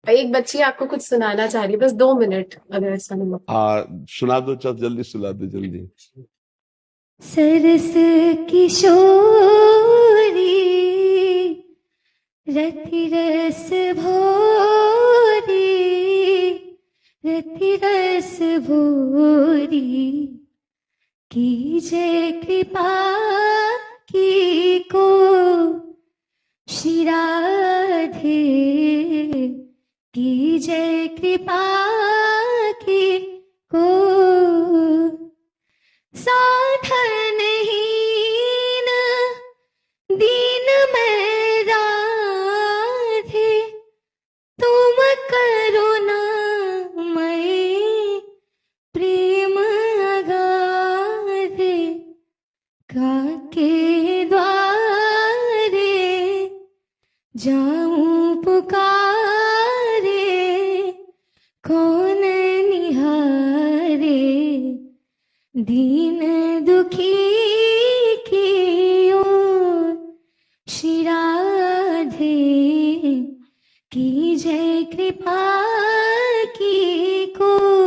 एक बच्ची आपको कुछ सुनाना चाह रही है, बस 2 मिनट अगर ऐसा नहीं हो। सुना दो, चल जल्दी सुना दो जल्दी। सरस किशोरी रति रस भोरी, रति रस भोरी, कीजे कृपा की को श्री कीजे कृपा की को साधनहीन दीन में राधे, तुम करुणामय प्रेम अगाधे, काके द्वारे जाऊं पुकारे, कौन निहारे, दीन दुखी की ओर श्री राधे, कीजय कृपा की को।